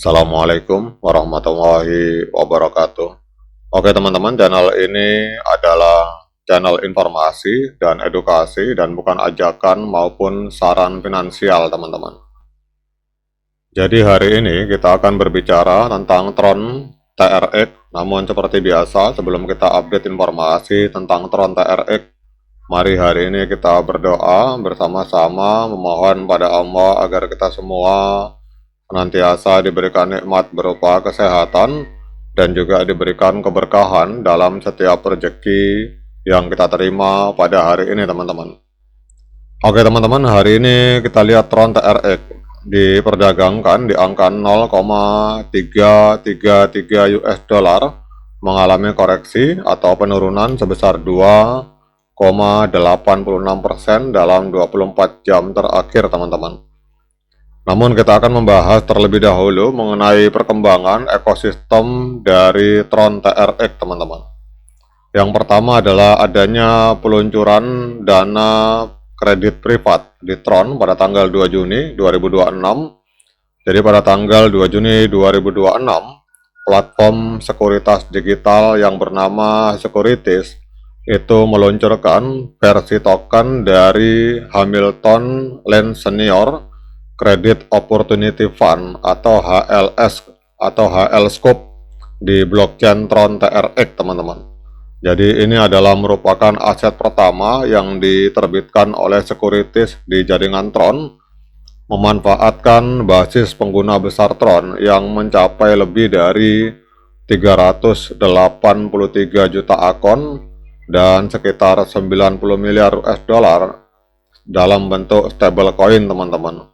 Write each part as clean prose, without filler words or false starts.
Assalamualaikum warahmatullahi wabarakatuh. Oke teman-teman, channel ini adalah channel informasi dan edukasi dan bukan ajakan maupun saran finansial teman-teman. Jadi hari ini kita akan berbicara tentang Tron TRX. Namun seperti biasa, sebelum kita update informasi tentang Tron TRX, mari hari ini kita berdoa bersama-sama memohon pada Allah agar kita semua senantiasa diberikan nikmat berupa kesehatan dan juga diberikan keberkahan dalam setiap rezeki yang kita terima pada hari ini teman-teman. Oke teman-teman, hari ini kita lihat Tron TRX diperdagangkan di angka 0,333 US dollar, mengalami koreksi atau penurunan sebesar 2,86% dalam 24 jam terakhir teman-teman. Namun kita akan membahas terlebih dahulu mengenai perkembangan ekosistem dari Tron TRX teman-teman. Yang pertama adalah adanya peluncuran dana kredit privat di Tron pada tanggal 2 Juni 2026. Jadi pada tanggal 2 Juni 2026, platform sekuritas digital yang bernama Securities itu meluncurkan versi token dari Hamilton Lane Senior Credit Opportunity Fund atau HLS atau HL Scope di blockchain Tron TRX teman-teman. Jadi ini adalah merupakan aset pertama yang diterbitkan oleh Securities di jaringan Tron, memanfaatkan basis pengguna besar Tron yang mencapai lebih dari 383 juta akun dan sekitar 90 miliar US dollar dalam bentuk stablecoin teman-teman.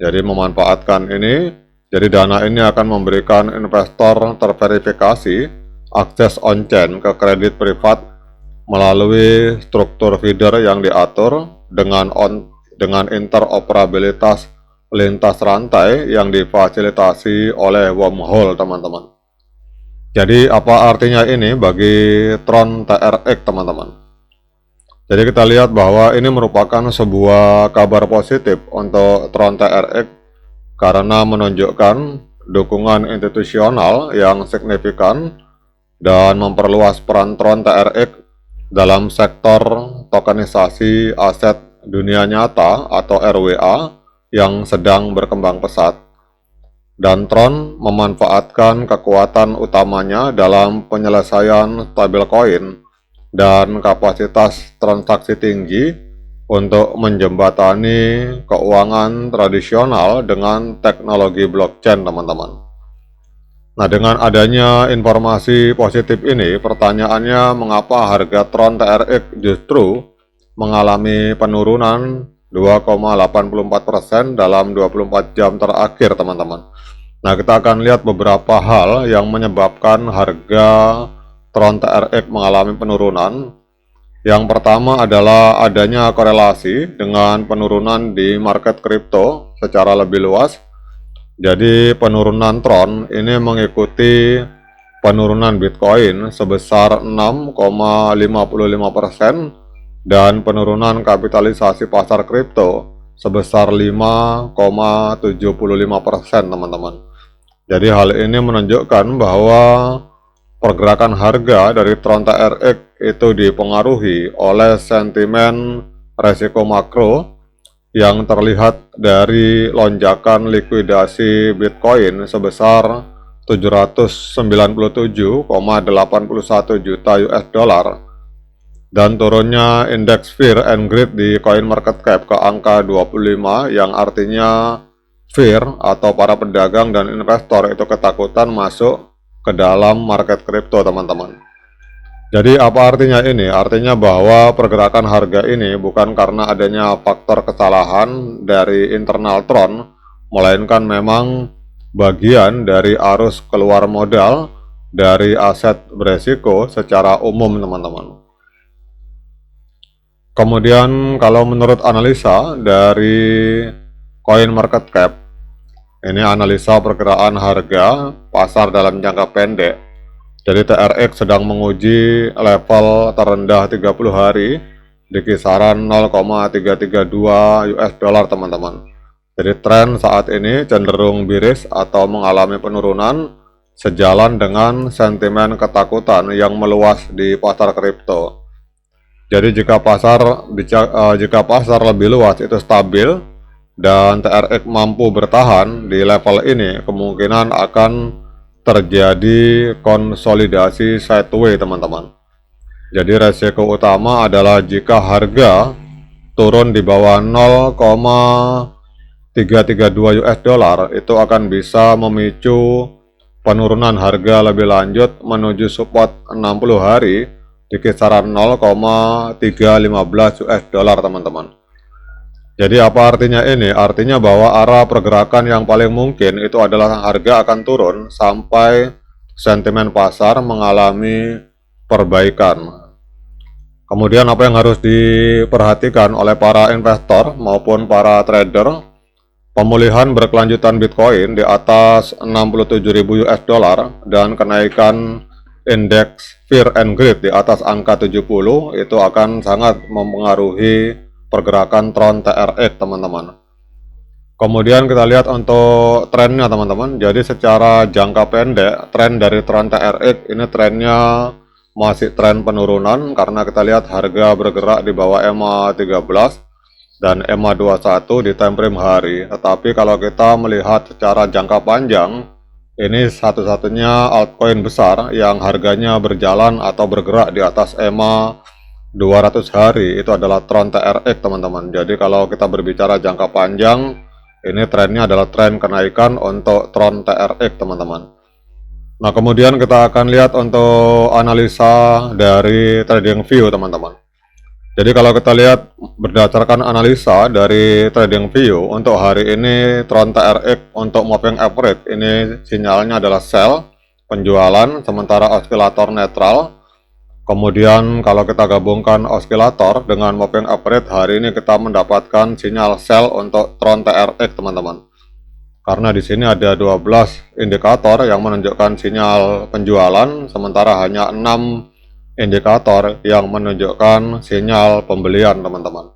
Jadi memanfaatkan ini, jadi dana ini akan memberikan investor terverifikasi akses on-chain ke kredit privat melalui struktur feeder yang diatur dengan interoperabilitas lintas rantai yang difasilitasi oleh wormhole teman-teman. Jadi apa artinya ini bagi Tron TRX teman-teman? Jadi kita lihat bahwa ini merupakan sebuah kabar positif untuk Tron TRX karena menunjukkan dukungan institusional yang signifikan dan memperluas peran Tron TRX dalam sektor tokenisasi aset dunia nyata atau RWA yang sedang berkembang pesat. Dan Tron memanfaatkan kekuatan utamanya dalam penyelesaian stablecoin dan kapasitas transaksi tinggi untuk menjembatani keuangan tradisional dengan teknologi blockchain teman-teman. Nah, dengan adanya informasi positif ini, pertanyaannya mengapa harga Tron TRX justru mengalami penurunan 2,84% dalam 24 jam terakhir teman-teman. Nah, kita akan lihat beberapa hal yang menyebabkan harga Tron TRX mengalami penurunan. Yang pertama adalah adanya korelasi dengan penurunan di market kripto secara lebih luas. Jadi penurunan Tron ini mengikuti penurunan Bitcoin sebesar 6,55% dan penurunan kapitalisasi pasar kripto sebesar 5,75% teman-teman. Jadi hal ini menunjukkan bahwa pergerakan harga dari Tron TRX itu dipengaruhi oleh sentimen resiko makro yang terlihat dari lonjakan likuidasi Bitcoin sebesar 797,81 juta US dollar dan turunnya indeks Fear and Greed di CoinMarketCap ke angka 25 yang artinya fear atau para pedagang dan investor itu ketakutan masuk ke dalam market kripto teman-teman. Jadi apa artinya ini? Artinya bahwa pergerakan harga ini bukan karena adanya faktor kesalahan dari internal Tron, melainkan memang bagian dari arus keluar modal dari aset beresiko secara umum teman-teman. Kemudian kalau menurut analisa dari CoinMarketCap, ini analisa perkiraan harga pasar dalam jangka pendek. Jadi TRX sedang menguji level terendah 30 hari di kisaran 0,332 US dollar teman-teman. Jadi tren saat ini cenderung miris atau mengalami penurunan sejalan dengan sentimen ketakutan yang meluas di pasar kripto. Jadi jika pasar lebih luas itu stabil dan TRX mampu bertahan di level ini, kemungkinan akan terjadi konsolidasi sideways, teman-teman. Jadi resiko utama adalah jika harga turun di bawah 0,332 US dollar, itu akan bisa memicu penurunan harga lebih lanjut menuju support 60 hari di kisaran 0,315 US dollar, teman-teman. Jadi apa artinya ini? Artinya bahwa arah pergerakan yang paling mungkin itu adalah harga akan turun sampai sentimen pasar mengalami perbaikan. Kemudian apa yang harus diperhatikan oleh para investor maupun para trader? Pemulihan berkelanjutan Bitcoin di atas 67.000 US dollar dan kenaikan indeks Fear and Greed di atas angka 70 itu akan sangat mempengaruhi pergerakan Tron TRX, teman-teman. Kemudian kita lihat untuk trennya, teman-teman. Jadi secara jangka pendek, tren dari Tron TRX ini trennya masih tren penurunan karena kita lihat harga bergerak di bawah EMA 13 dan EMA 21 di time frame hari. Tetapi kalau kita melihat secara jangka panjang, ini satu-satunya altcoin besar yang harganya berjalan atau bergerak di atas EMA 200 hari itu adalah Tron TRX, teman-teman. Jadi kalau kita berbicara jangka panjang, ini trennya adalah tren kenaikan untuk Tron TRX, teman-teman. Nah, kemudian kita akan lihat untuk analisa dari TradingView, teman-teman. Jadi kalau kita lihat berdasarkan analisa dari TradingView untuk hari ini Tron TRX untuk moving average ini sinyalnya adalah sell, penjualan, sementara osilator netral. Kemudian kalau kita gabungkan osilator dengan moving average hari ini kita mendapatkan sinyal sell untuk Tron TRX, teman-teman. Karena di sini ada 12 indikator yang menunjukkan sinyal penjualan, sementara hanya 6 indikator yang menunjukkan sinyal pembelian, teman-teman.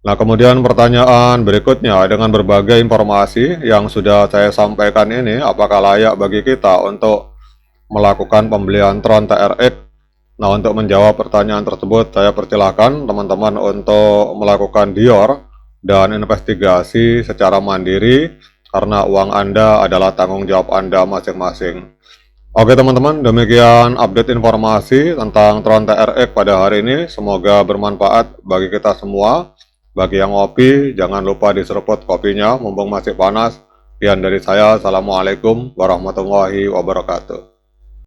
Nah, kemudian pertanyaan berikutnya, dengan berbagai informasi yang sudah saya sampaikan ini, apakah layak bagi kita untuk melakukan pembelian Tron TRX? Nah, untuk menjawab pertanyaan tersebut, saya persilahkan teman-teman untuk melakukan dior dan investigasi secara mandiri, karena uang Anda adalah tanggung jawab Anda masing-masing. Oke teman-teman, demikian update informasi tentang Tron TRX pada hari ini. Semoga bermanfaat bagi kita semua. Bagi yang ngopi, jangan lupa diseruput kopinya mumpung masih panas. Sekian dari saya, Assalamualaikum warahmatullahi wabarakatuh.